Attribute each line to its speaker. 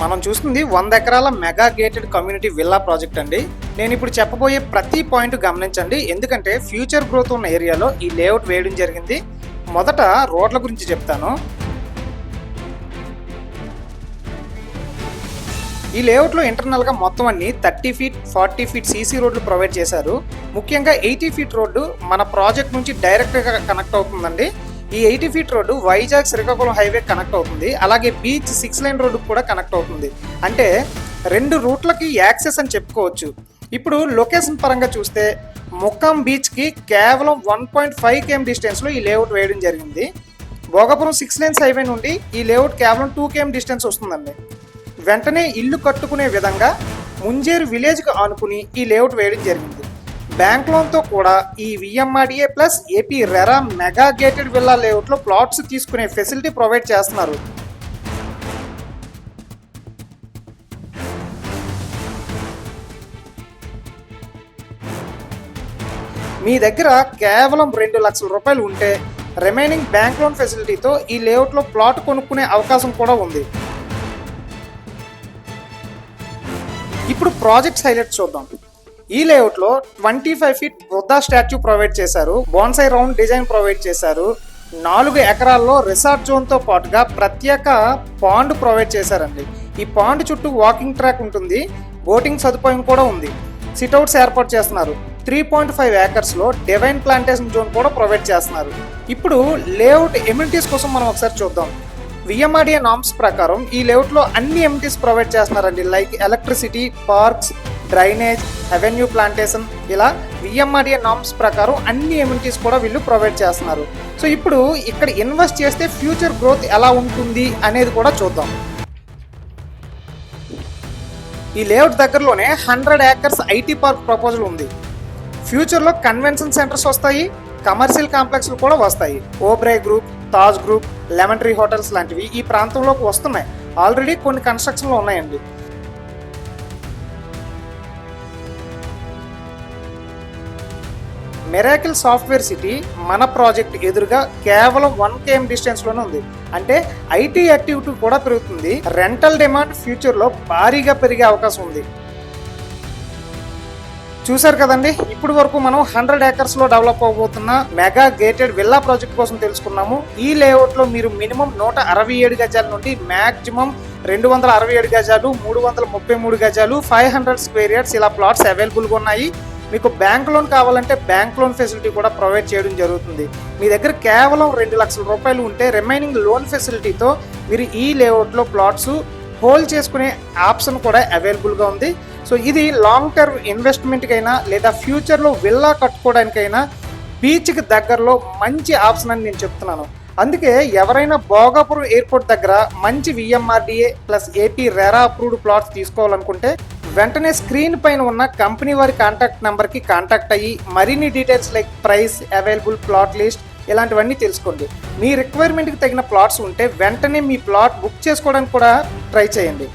Speaker 1: మనం చూస్తుంది 100 ఎకరాల mega gated community villa project అండి. నేను ఇప్పుడు చెప్పబోయే ప్రతి పాయింట్ గమనించండి, ఎందుకంటే ఫ్యూచర్ గ్రోత్ ఉన్న ఏరియాలో ఈ లేఅవుట్ వేయడం జరిగింది. మొదట రోడ్ల గురించి చెప్తాను. ఈ లేఅవుట్లో ఇంటర్నల్గా మొత్తం అన్ని 30 ఫీట్ 40 ఫీట్ సీసీ రోడ్లు ప్రొవైడ్ చేశారు. ముఖ్యంగా 80 ఫీట్ రోడ్డు మన ప్రాజెక్ట్ నుంచి డైరెక్ట్గా కనెక్ట్ అవుతుందండి. ఈ 80 feet road Vizag Srikakulam highway connect అవుతుంది. అలాగే బీచ్ 6 లైన్ రోడ్డు కూడా కనెక్ట్ అవుతుంది. అంటే 2 రూట్లకి యాక్సెస్ అని చెప్పుకోవచ్చు. ఇప్పుడు లొకేషన్ పరంగా చూస్తే ముక్కాం బీచ్కి కేవలం 1.5 km డిస్టెన్స్లో ఈ లేఅవుట్ వేయడం జరిగింది. భోగాపురం 6 లైన్స్ హైవే నుండి ఈ లేఅవుట్ కేవలం 2 km డిస్టెన్స్ వస్తుందండి. వెంటనే ఇల్లు కట్టుకునే విధంగా ముంజేరు విలేజ్కి ఆనుకుని ఈ లేఅవుట్ వేయడం జరిగింది. బ్యాంక్ లోన్తో కూడా ఈ VMRDA plus AP RERA mega gated villa లేఅవుట్లో ప్లాట్స్ తీసుకునే ఫెసిలిటీ ప్రొవైడ్ చేస్తున్నారు. మీ దగ్గర కేవలం 2 లక్షల రూపాయలు ఉంటే రిమైనింగ్ బ్యాంక్ లోన్ ఫెసిలిటీతో ఈ లేఅవుట్లో ప్లాట్ కొనుక్కునే అవకాశం కూడా ఉంది. ఇప్పుడు ప్రాజెక్ట్స్ హైలైట్స్ చూద్దాం. ఈ లేఅవుట్లో 25 ఫీట్ బుద్ధా స్టాచ్యూ ప్రొవైడ్ చేశారు. బోన్సాయి రౌండ్ డిజైన్ ప్రొవైడ్ చేశారు. 4 ఎకరాల్లో రిసార్ట్ జోన్తో పాటుగా ప్రత్యేక పాండ్ ప్రొవైడ్ చేశారండి. ఈ పాండ్ చుట్టూ వాకింగ్ ట్రాక్ ఉంటుంది. బోటింగ్ సదుపాయం కూడా ఉంది. సిట్అవుట్స్ ఏర్పాటు చేస్తున్నారు. 3.5 ఏకర్స్లో డివైన్ ప్లాంటేషన్ జోన్ కూడా ప్రొవైడ్ చేస్తున్నారు. ఇప్పుడు లేఅవుట్ ఎమ్యూనిటీస్ కోసం మనం ఒకసారి చూద్దాం. విఎంఆర్డిఏ నామ్స్ ప్రకారం ఈ లేఅవుట్లో అన్ని ఎమ్యూనిటీస్ ప్రొవైడ్ చేస్తున్నారండి. Like electricity, parks, drainage, avenue plantation, ఇలా విఎంఆర్డిఏ నామ్స్ ప్రకారం అన్ని ఎమ్యూనిటీస్ కూడా వీళ్ళు ప్రొవైడ్ చేస్తున్నారు. సో ఇప్పుడు ఇక్కడ ఇన్వెస్ట్ చేస్తే ఫ్యూచర్ గ్రోత్ ఎలా ఉంటుంది అనేది కూడా చూద్దాం. ఈ లేఅవుట్ దగ్గరలోనే 100 ఏకర్స్ ఐటీ పార్క్ ప్రపోజల్ ఉంది. ఫ్యూచర్లో కన్వెన్షన్ సెంటర్స్ వస్తాయి, కమర్షియల్ కాంప్లెక్స్లు కూడా వస్తాయి. Oberoi group, Taj group, lemon tree hotels లాంటివి ఈ ప్రాంతంలోకి వస్తున్నాయి. ఆల్రెడీ కొన్ని కన్స్ట్రక్షన్లు ఉన్నాయండి. మిరాకిల్ సాఫ్ట్వేర్ సిటీ మన ప్రాజెక్ట్ ఎదురుగా కేవలం 1 km డిస్టెన్స్లోనే ఉంది. అంటే ఐటీ యాక్టివిటీ కూడా పెరుగుతుంది. రెంటల్ డిమాండ్ ఫ్యూచర్లో భారీగా పెరిగే అవకాశం ఉంది. చూసారు కదండి, ఇప్పుడు వరకు మనం 100 ఏకర్స్లో డెవలప్ అవబోతున్న మెగా గేటెడ్ విల్లా ప్రాజెక్ట్ కోసం తెలుసుకున్నాము. ఈ లేఅవుట్లో మీరు మినిమం 167 గజాల నుండి మ్యాక్సిమం 267 గజాలు, 333 గజాలు, 500 స్క్వేర్ యార్డ్స్ ఇలా ప్లాట్స్ అవైలబుల్గా ఉన్నాయి. మీకు బ్యాంక్ లోన్ కావాలంటే బ్యాంక్ లోన్ ఫెసిలిటీ కూడా ప్రొవైడ్ చేయడం జరుగుతుంది. మీ దగ్గర కేవలం 2 లక్షల రూపాయలు ఉంటే రిమైనింగ్ లోన్ ఫెసిలిటీతో మీరు ఈ లేఅవుట్లో ప్లాట్స్ హోల్డ్ చేసుకునే ఆప్షన్ కూడా అవైలబుల్గా ఉంది. సో ఇది లాంగ్ టర్మ్ ఇన్వెస్ట్మెంట్కైనా లేదా ఫ్యూచర్లో విల్లా కట్టుకోవడానికైనా బీచ్కి దగ్గరలో మంచి ఆప్షన్ అని నేను చెప్తున్నాను. అందుకే ఎవరైనా భోగాపురం ఎయిర్పోర్ట్ దగ్గర మంచి VMRDA plus AP RERA approved plots తీసుకోవాలనుకుంటే వెంటనే స్క్రీన్ పైన ఉన్న కంపెనీ వారి కాంటాక్ట్ నెంబర్కి కాంటాక్ట్ అయ్యి మరిన్ని details like price, available plot list ఇలాంటివన్నీ తెలుసుకోండి. మీ రిక్వైర్మెంట్కి తగిన ప్లాట్స్ ఉంటే వెంటనే మీ ప్లాట్ బుక్ చేసుకోవడానికి కూడా ట్రై చేయండి.